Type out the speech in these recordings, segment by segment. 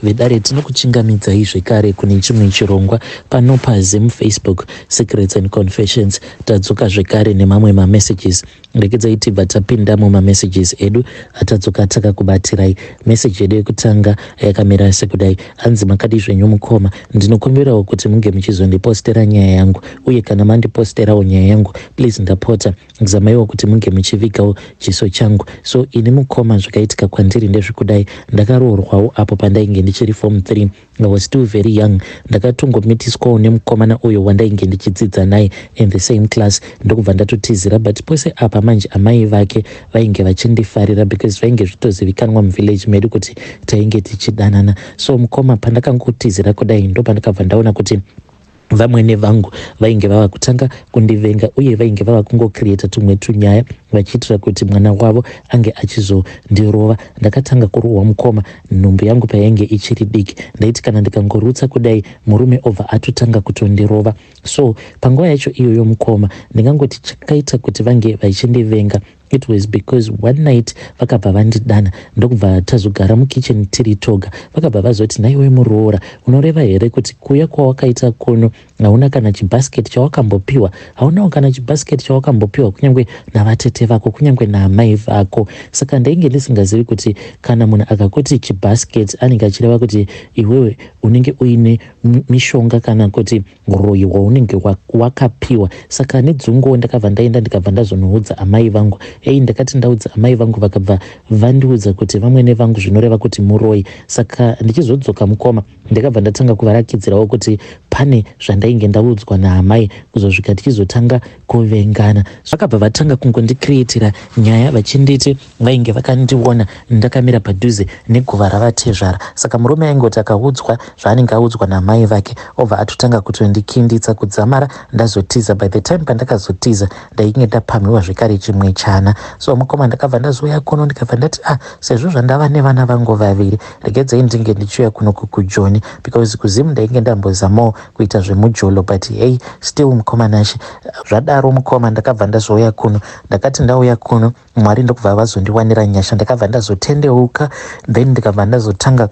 vedare tinokuchingamidzai zvekare kune chimwe chirongwa pano paZim Facebook Secrets and Confessions. Tadzoka zvekare nemamwe mamessages. Rekedzai tibva tapinda mumamessages edu atadzoka takakubatirai. Message yedu yekutanga yakamira sekudai: hanzi makadi zvenyu mukoma, ndinokumbirawo kuti munge muchizondipostera nyaya yangu, uye kana mandiposterawo nyaya yangu please ndapota zamaiwo kuti munge muchivigawo chiso changu. So ini mukoma, zvakaitika kwandiri ndezvekudai: ndakaroorwawo apo pandainge ndichiri form 3. I was still very young. Ndakatongomitiswawo nemukomana uyo wandainge ndichidzidza naye in the same class. Ndokubva ndatotizira, but pose apa manje amai vake vainge vachindifarira because vainge zvitozivikanwa muvillage medu kuti tainge tichidanana. So mukoma pandakangotizira kudai ndo pandakabva ndaona kuti vamwene vangu vainge vava kutanga kundivenga, uye vainge vava kungocreata tumwe tunyaya vachiitira kuti mwana wavo ange achizondirova. Ndakatanga kurohwa mukoma, nhumbu yangu payainge ichiri diki. Ndaiti kana ndikangorutsa kudai murume obva atotanga kutondirova. So panguva yacho iyoyo mukoma, ndingangoti chakaita kuti vange vachindivenga, it was because one night vakabva vandidana. Ndokubva tazogara mukitchen tiri toga, vakabva vazoti, naiwe muroora, unoreva here kuti kuya kwawakaita kuno hauna kana chibhasiketi chawakambopiwa? Haunawo kana chibhasiketi chawakambopiwa kunyangwe navatete vako, kunyangwe naamai vako? Saka ndainge ndisingazivi kuti kana munhu akakuti chibhasiketi anenge achireva kuti iwewe unenge uine mishonga kana kuti royiwa unenge wakapiwa. Saka nedzunguwo ndakabva ndaenda ndikabva ndazonoudza amai vangu. Ndakati ndaudza amai vangu vakabva vandiudza kuti vamwene vangu zvinoreva kuti muroyi. Saka ndichizodzoka mukoma, ndakabva ndatanga kuvarakidzirawo kuti pane zvandainge ndaudzwa naamai kuzosvika tichizotanga kuvengana. Vakabva vatanga kungondikriitira nyaya vachinditi vainge vakandiona ndakamira padhuze neguva ravatezvara. Saka murume aingoti akaudzwa zvaanenge audzwa naamai vake obva atotanga kutondikinditsa kudzamara ndazotiza. By the time pandakazotiza ndainge ndapamhiwa zvekare chimwe chana. So mukoma ndakabva ndazouya kuno ndikabva ndati sezvo zvandava nevana vangu vaviri, regedzai ndinge ndichiuya kuno kukujoni, because kuzimu ndainge ndambozamawo kuita zvemujolo, but hey still mukoma nashe. Zvadaro mukoma ndakabva ndazouya kuno. Ndakati ndauya kuno Mwari ndokubva vazondiwanira nyasha, ndakabva ndazotendeuka, then ndikabva ndazotanga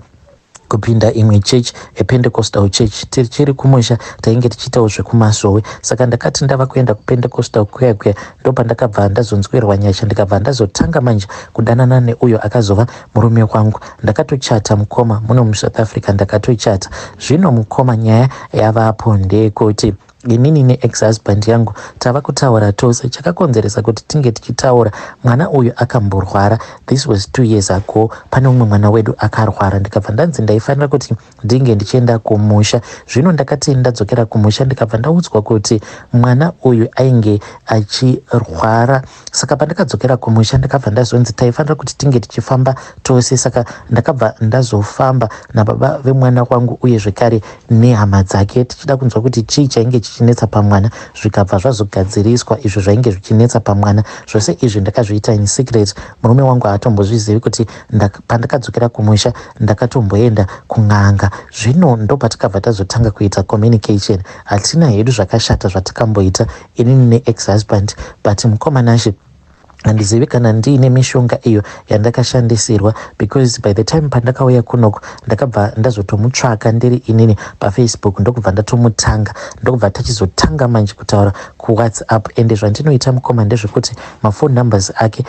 kupinda imwe church, ePentecostal church tiri kumusha, tainge tichiitawo zvekumasowe. Saka ndakati ndava kuenda kuPentecostal kuya ndo pandakabva ndazonzwirwa nyasha, ndikabva ndazotanga manje kudanana neuyo akazova murume wangu. Ndakatochata mukoma muno muSouth Africa, ndakatochata. Zvino mukoma nyaya yavapo ndeyekuti inini neex-husband yangu tava kutaura tose. Chakakonzeresa kuti tinge tichitaura, mwana uyu akamborwara. This was 2 years ago. Pane umwe mwana wedu akarwara, ndikabva ndanzi ndaifanira kuti ndinge ndichienda kumusha. Zvino ndakati ndadzokera kumusha ndikabva ndaudzwa kuti mwana uyu ainge achirwara. Saka pandakadzokera kumusha ndakabva ndazonzi taifanira kuti tinge tichifamba tose. Saka ndakabva ndazofamba nababa vemwana wangu uye zvekare nehama dzake, tichida kunzwa kuti chii chainge chichinetsa pamwana. Zvikabva zvazogadziriswa izvo zvainge zvichinetsa pamwana. Zvose izvi ndakazviita in secret. Murume wangu haatombozvizivi kuti pandakadzokera kumusha ndakatomboenda kun'anga. Zvino ndo patakabva tazotanga kuita communication. Hatina hedu zvakashata zvatakamboita inini neex-husband, but mukoma nashe handizivi kana ndiine mishonga iyo yandakashandisirwa, because by the time pandakauya kunoko ndakabva ndazotomutsvaka ndiri inini paFacebook, ndokubva ndatomutanga, ndokubva tachizotanga manje kutaura kuWhatsApp. Ende zvandinoita mukoma ndezvekuti mafone numbers ake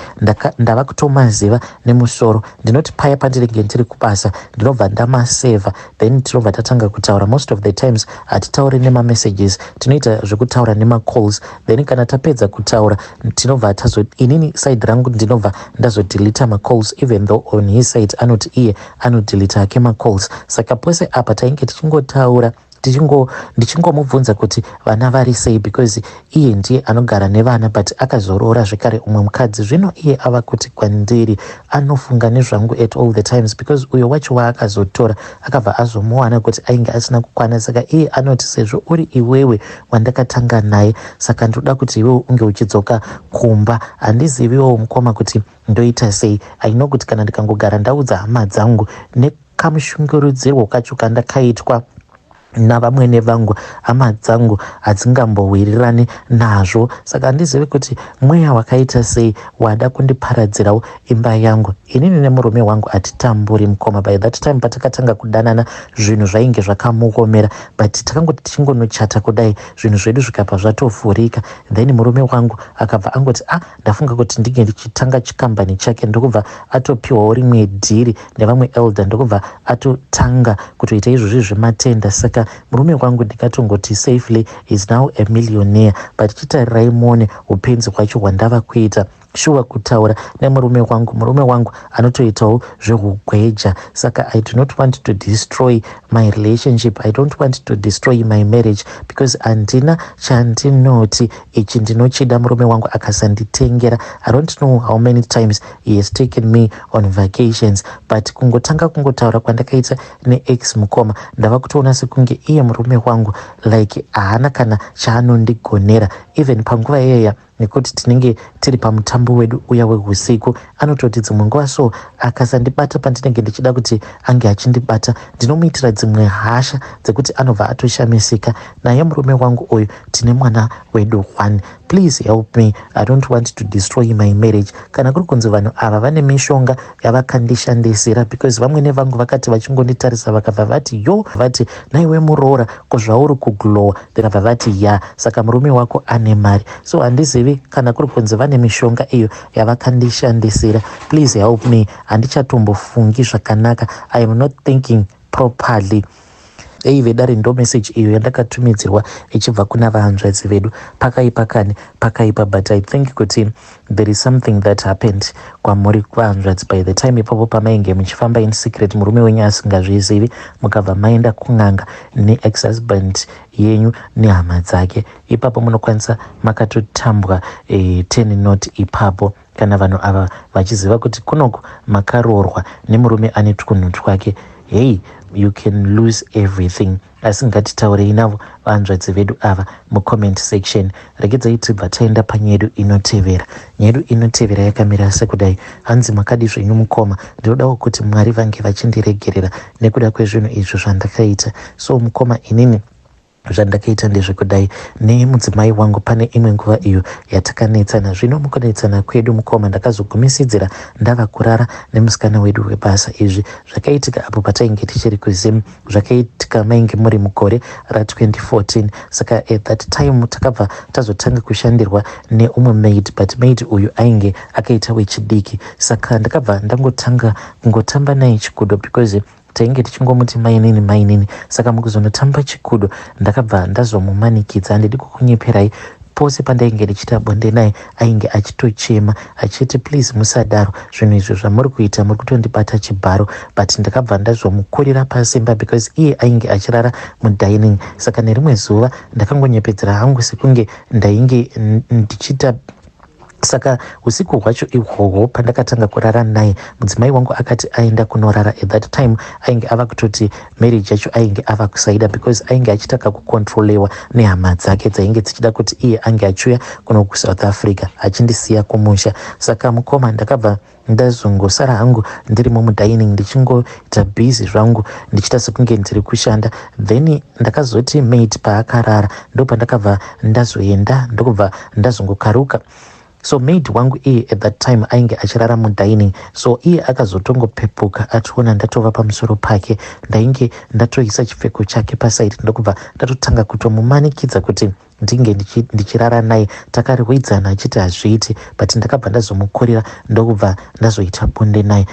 ndava kutomaziva nemusoro. Ndinoti paya pandinenge ndiri kubasa ndinobva ndamaseva, then tinobva tatanga kutaura. Most of the times hatitauri nemamessages, tinoita zvekutaura nemacalls. Then kana tapedza kutaura tinobva inini side rangu ndinobva ndazodelita macalls, even though on his side anoti iye anodelita ake macalls. Saka pose apa tainge tichingotaura ndichingomubvunza kuti vana vari sei, because iye ndiye anogara nevana, but akazoroora zvekare umwe mukadzi. Zvino iye ava kuti kwandiri anofunga nezvangu at all the times, because uyo wacho waakazotora akabva azomuwana kuti ainge asina kukwana. Saka iye anoti sezvo uri iwewe wandakatanga naye, saka ndoda kuti iwewe unge uchidzoka kumba. Handiziviwo mukoma kuti ndoita sei. Aino kuti kana ndikangogara ndaudza hama dzangu nekamushungurudzirwo kacho kandakaitwa navamwene vangu hama dzangu hadzingambowirirani nazvo. Saka handizivi kuti mweya wakaita sei wada kundiparadzirawo imba yangu. Inini nemurume wangu hatitamburi mukoma. By that time patakatanga kudanana zvinhu zvainge zvakamuomera, but takangoti tichingonochata kudai zvinhu zvedu zvikabva zvatovhurika. Then murume wangu akabva angoti ndafunga kuti ndinge ndichitanga chikambani chake, ndokubva atopiwawo rimwe dhiri nevamwe elder, ndokubva atotanga kutoita izvozvi zvematenda. Saka murume wangu ndikatongoti safely is now a millionaire, but chitarirai muone upenzi hwacho hwandava kuita. Shuwa kutaura nemurume wangu anotoitawo zvehugweja. Saka I do not want to destroy my relationship, I don't want to destroy my marriage, because handina chandinoti ichi ndinochida murume wangu akasanditengera. I don't know how many times he has taken me on vacations, but kungotaura kwandakaita neex mukoma ndava kutoona sekunge iye murume wangu like haana kana chaanondigonera. Even panguva iyeya nekuti tinenge tiri pamutambo wedu uya wehusiku, anototi dzimwe nguva so akasandibata pandinenge ndichida kuti ange achindibata, ndinomuitira dzimwe hasha dzekuti anobva atoshamisika. Naye murume wangu uyu tine mwana wedu 1. Please help me, I don't want to destroy my marriage. Kana kuri kunzi vanhu ava vane mishonga yavakandishandisira, because vamwene vangu vakati vachingonditarisa vakabva vati vati naiwe muroora kozvauri kuglowa, vakabva vati ya, saka murume wako ane mari. So handizivi kana kuri kunzi vane mishonga iyo yavakandishandisira. Please help me, handichatombofungi zvakanaka, I am not thinking properly. Vedare ndo message iyo yandakatumidzirwa ichibva kuna vahanzvadzi vedu. Pakaipa, but I think kuti there is something that happened kwamuri vahanzvadzi. By the time ipapo pamainge muchifamba in secret, murume wenyu asingazvizivi, mukabva maenda kun'anga ne-ex-husband yenyu nehama dzake, ipapo munokwanisa makatotambwa 10 not ipapo. Kana vanhu ava vachiziva kuti kunoku makaroorwa nemurume ane twunhu twake, hey, you can lose everything. Asi ngatitaurei navo vahanzvadzi vedu ava mucomment section. Regedzai tibva taenda panyedu inotevera. Nyedu inotevera yakamira sekudai: hanzi makadi zvenyu mukoma, ndinodawo kuti Mwari vange vachindiregerera nekuda kwezvinhu izvo zvandakaita. So mukoma, inini zvandakaita ndezvekudai nemudzimai wangu. Pane imwe nguva iyo yatakanetsana. Zvino mukunetsana kwedu mukoma, ndakazogumisidzira ndava kurara nemusikana wedu webasa. Izvi zvakaitika apo patainge tichiri kuZim, zvakaitika mainge muri mugore ra2014. Saka at that time takabva tazotanga kushandirwa neumwe maid, but maid uyu ainge akaita wechidiki. Saka ndakabva ndangotanga kungotamba naye chikudo, because tainge tichingomuti mainini. Saka mukuzonotamba chikudo ndakabva ndazomumanikidza. Handidi kukunyeperai, pose pandainge ndichita bonde naye ainge achitochema achiti please musadaro, zvinhu izvo zvamuri kuita muri kutondibata chibharo. But ndakabva ndazomukurira pasimba because iye ainge achirara mudining. Saka nerimwe zuva ndakangonyepedzera hangu sekunge ndainge ndichita. Saka usiku hwacho ihwohwo pandakatanga kurara naye, mudzimai wangu akati aenda kunorara. At that time ainge ava kutoti marriage yacho ainge ava kusaida, because ainge achitaka kukontrolewa nehama dzake dzainge dzichida kuti iye ange achiuya kuno kuSouth Africa achindisiya kumusha. Saka mukoma, ndakabva ndazongosara hangu ndirimo mudining ndichingoita busy zvangu ndichita sekunge ndiri kushanda. Then ndakazoti maid paakarara ndopandakabva ndazoenda ndokubva ndazongokaruka. So maid wangu iye at that time ainge achirara mudining. So iye akazotongopepuka ationa ndatova pamusoro pake, ndainge ndatoisa chipfeko chake pasaidi, ndokubva ndatotanga kutomumanikidza kuti ndinge ndichirara naye. Takarwidzana achiti hazviiti, but ndakabva ndazomukurira ndokubva ndazoita bonde naye.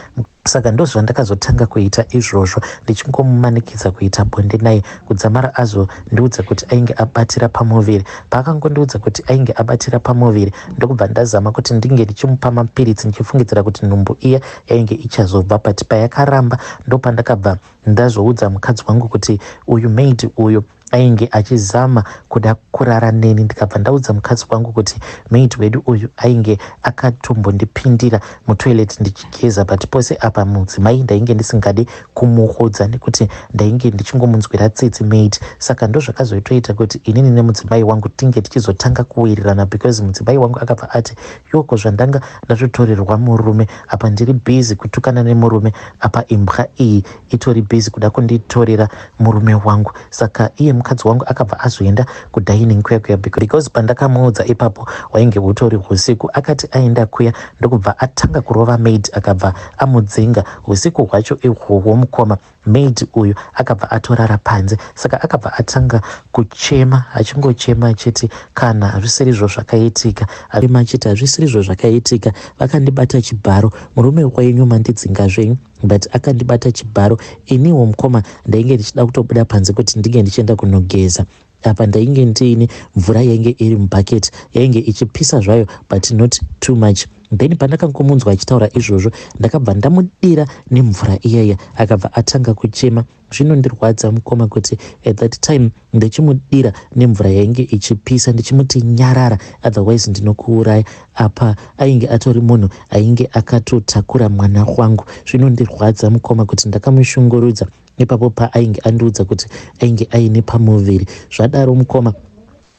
Saka ndozvandakazotanga kuita izvozvo, ndichingomumanikidza kuita bonde naye kudzamara azondiudza kuti ainge abatira pamuviri. Paakangondiudza kuti ainge abatira pamuviri, ndokubva ndazama kuti ndinge ndichimupa mapiritsi ndichifungidzira kuti nhumbu iya yainge ichazobva. But payakaramba ndopandakabva ndazoudza mukadzi wangu kuti uyu maid uyu ainge achizama kuda kurara neni. Ndikabva ndaudza mukadzi wangu kuti maid wedu uyu ainge akatombondipindira mutoilet ndichigeza, but pose apa mudzimai ndainge ndisingadi kumuhodza nekuti ndainge ndichingomunzwira tsitsi maid. Saka ndo zvakazoitoita kuti inini nemudzimai wangu tinge tichizotanga kuwirirana, because mudzimai wangu akabva ati yoko zvandanga ndatotorerwa murume apa ndiri busy kutukana nemurume, apa imbwa iyi itori busy kuda kunditorera murume wangu. Saka iye mukadzi wangu akabva azoenda kudining kuya because pandakamuudza ipapo wainge utori usiku, akati aenda kuya ndokubva atanga kurova maid akabva amudzinga. Usiku hwacho ihwohwo mukoma maid uyu akabva atorara panze. Saka akabva atanga kuchema, achingochema achiti kana hazvisirizvo zvakaitika, achiti hazvisirizvo zvakaitika, vakandibata chibharo, murume wenyu mandidzinga zvenyu, but akandibata chibharo. Iniwo mukoma ndainge ndichida kutobuda panze kuti ndinge ndichienda kunogeza. Apa ndainge ndiine mvura yainge iri mubhaketi, yainge ichipisa zvayo but not too much. Then pandakangomunzwa achitaura izvozvo ndakabva ndamudira nemvura iyaya, akabva atanga kuchema. Zvinondirwadza mukoma kuti at that time ndichimudira nemvura yainge ichipisa ndichimuti nyarara, otherwise ndinokuuraya. Apa ainge atori munhu ainge akatotakura mwana wangu. Zvinondirwadza mukoma kuti ndakamushungurudza ipapo paainge andiudza kuti ainge aine pamuviri. Zvadaro mukoma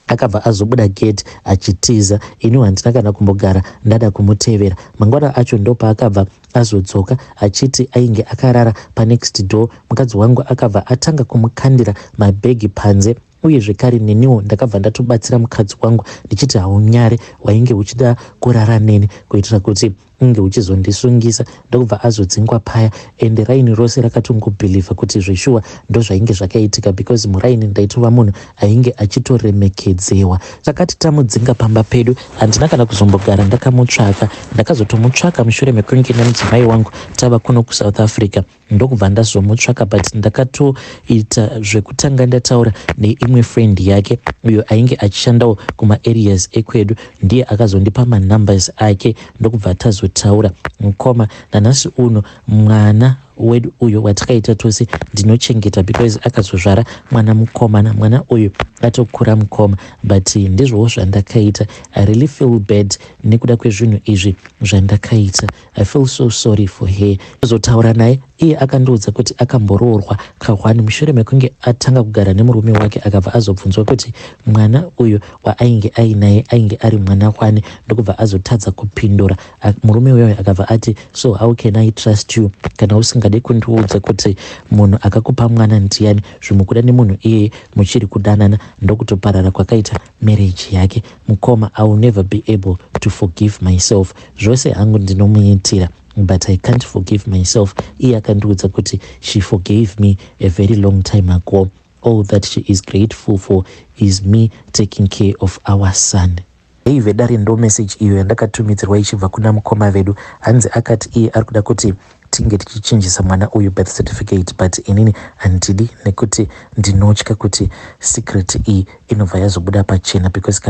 akabva azobuda gate achitiza. Ini handina kana kumbogara ndada kumutevera. Mangwana acho ndo paakabva azodzoka achiti ainge akarara panext door. Mukadzi wangu akabva atanga kumukandira mabhegi panze, uye zvekare neniwo ndakabva ndatobatsira mukadzi wangu ndichiti haunyare wainge uchida kurara neni kuitira kuti unge uchizondisungisa. Ndokubva azodzingwa paya, ende raini rose rakatongobhilivha kuti zveshuwa ndo zvainge zvakaitika, because muraini ndaitova munhu ainge achitoremekedzwa. Takati tamudzinga pamba pedu, handina kana kuzombogara ndakamutsvaka. Ndakazotomutsvaka mushure mekunge nemudzimai wangu tava kuno kuSouth Africa. Ndokubva ndazomutsvaka, but ndakatoita zvekutanga ndataura neimwe friend yake uyo ainge achishandawo kuma-areas ekwedu. Ndiye akazondipa manumbers ake, ndokubva tazotaura. Mukoma nanhasi uno mwana wedu uyo watakaita tose ndinochengeta, because akazozvara mwana mukomana. Mwana uyu atokura mukoma, but ndizvowo zvandakaita. I really feel bad nekuda kwezvinhu izvi zvandakaita. I feel so sorry for her. Zotaura naye, iye akandiudza kuti akamboroorwa kahwani mushure mekunge atanga kugara nemurume wake, akabva azobvunzwa kuti mwana uyu waainge ainaye ainge ari mwana wani. Ndokubva azotadza kupindura. Murume uyoyo akabva ati, so how can I trust you kana usingade kundiudza kuti munhu akakupa mwana ndiani? Zvimukuda nemunhu iyeye muchiri kudanana ndokutoparara kwakaita marriage yake. Mukoma, I will never be able to forgive myself. Zvose hangu ndinomuitira, but I can't forgive myself. Iye akandiudza kuti she forgave me a very long time ago. All that she is grateful for is me taking care of our son. Vedare ndo message iyo yandakatumidzirwa ichibva kuna mukoma vedu. Hanzi akati iye ari kuda kuti tinge tichichinjisa mwana uyu birth certificate, but inini handidi nekuti ndinotya kuti secret iyi inobva yazobuda pachena, because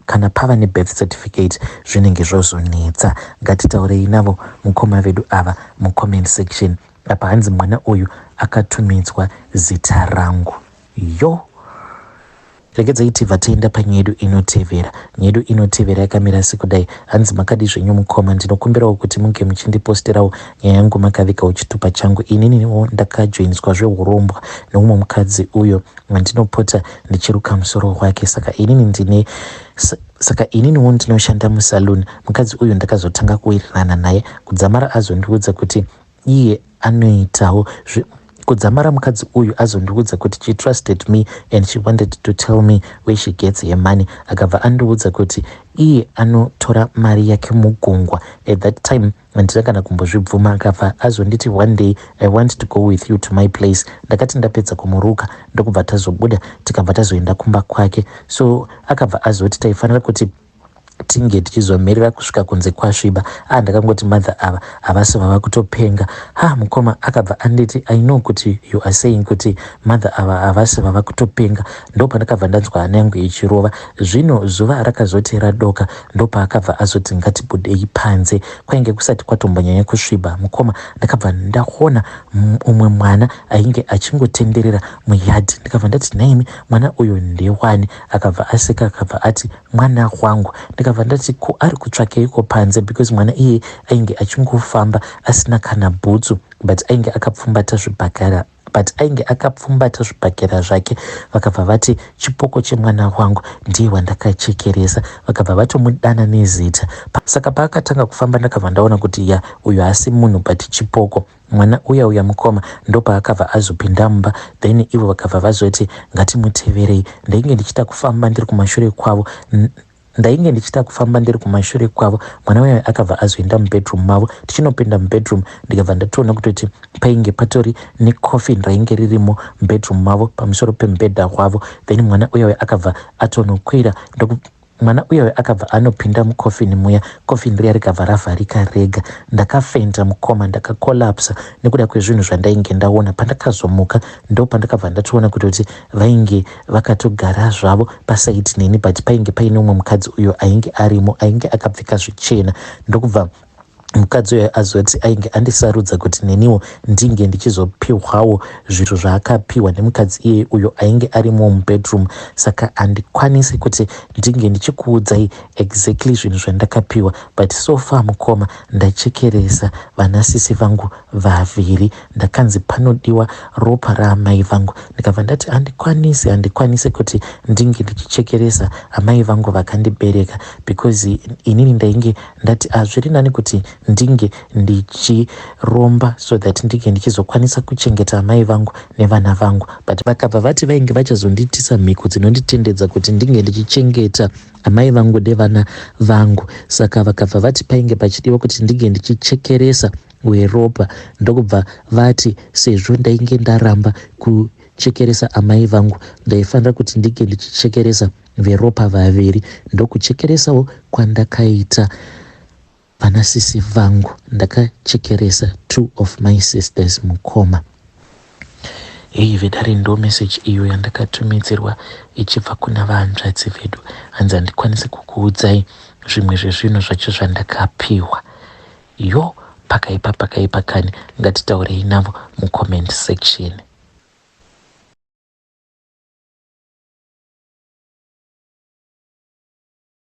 kana pava nebirth certificate zvinenge zvozonetsa. Ngatitaurei navo mukoma vedu ava mucomment section. Apa hanzi mwana uyu akatumidzwa zita rangu. Yo, regedzai tibva tienda panyedu inotevera. Nyedu inotevera yakamira sekudai. Hanzi makadi zvenyu mukoma, ndinokumbirawo kuti munge muchindiposterawo nyaya yangu makavikawo chitupa changu. Ininiwo ndakajoiniswa zveurombwa neumwe mukadzi uyo wandinopota ndichiruka musoro wake. Saka ininiwo ndinoshanda musaluni. Mukadzi uyu ndakazotanga kuwirirana naye kudzamara azondiudza kuti iye anoitawo kudzamara mukadzi uyu azondiudza kuti she trusted me and she wanted to tell me where she gets her money. Akabva andiudza kuti iye anotora mari yake mugungwa. At that time handina kana kumbozvibvuma. Akabva azonditi one day I want to go with you to my place. Ndakati ndapedza kumuruka ndokubva tazobuda tikabva tazoenda kumba kwake. So akabva azoti taifanira kuti tinge tichizomirira kusvika kunze kwasviba. Ndakangoti mother ava havasi vava kutopenga. Mukoma akabva anditi, I know kuti you are saying kuti mother ava havasi vava kutopenga. Ndopandakabva ndanzwa hana yangu ichirova. Zvino zuva rakazoti radoka ndopaakabva azoti ngatibudei panze. Kwainge kusati kwatombonyanya kusviba. Mukoma ndakabva ndaona umwe mwana ainge achingotenderera muyadhi. Ndikabva ndati naimi mwana uyu ndewani? Akabva aseka akabva ati mwana wangu. Ndikabva ndati ko ari kutsvakeiko panze, because mwana iye ainge achingofamba asina kana bhutsu, but ainge akapfumbata zvibhakera zvake. Vakabva vati chipoko chemwana wangu ndiye wandakachekeresa. Vakabva vatomudana nezita. Saka paakatanga kufamba ndakabva ndaona kuti uyu haasi munhu but chipoko. Mwana uya mukoma ndopaakabva azopinda mumba. Then ivo vakabva vazoti ngatimuteverei. Ndainge ndichida kufamba ndiri kumashure kwavo. Mwana uya akabva azoenda mubedroom mavo. Tichinopinda mubedroom ndikabva ndatoona kutoti painge patori necoffin rainge ririmo mubedroom mavo pamusoro pemubhedha wavo. Then mwana uya akabva atonokwira. Mwana uya akabva anopinda mucoffin muya. Coffin riya rikabva ravharika rega. Ndakafenda mukoma, ndakakolapsa nekuda kwezvinhu zvandainge ndaona. Pandakazomuka ndo pandakabva ndatoona kutoti vainge vakatogara zvavo pasaiti neni, but painge paine umwe mukadzi uyo ainge arimo, ainge akapfeka zvichena. Ndokubva mukadzi uyo azoti ainge andisarudza kuti neniwo ndinge ndichizopiwawo zviro zvaakapiwa nemukadzi iye uyo ainge arimo mubedroom. Saka handikwanisi kuti ndinge ndichikuudzai exactly zvinhu zvandakapiwa, but so far mukoma ndachekeresa vanasisi vangu vaviri. Ndakanzi panodiwa ropa raamai vangu. Ndikabva ndati handikwanisi kuti ndinge ndichichekeresa amai vangu vakandibereka, because inini ndainge ndati zviri nani kuti ndinge ndichiromba so that ndinge ndichizokwanisa kuchengeta amai vangu nevana vangu. But vakabva vati vainge vachazondiitisa mhiko dzinonditendedza kuti ndinge ndichichengeta amai vangu nevana vangu. Saka vakabva vati painge pachidiwa kuti ndinge ndichichekeresa weropa. Ndokubva vati sezvo ndainge ndaramba kuchekeresa amai vangu, ndaifanira kuti ndinge ndichichekeresa veropa vaviri. Ndokuchekeresawo kwandakaita vanasisi vangu. Ndakachekeresa 2 of my sisters mukoma. Vedare ndo message iyo yandakatumidzirwa ichibva kuna vahanzvadzi vedu. Hanzi handikwanisi kukuudzai zvimwe zvezvinhu zvacho zvandakapiwa. Pakaipa kani, ngatitaurei navo mucomment section.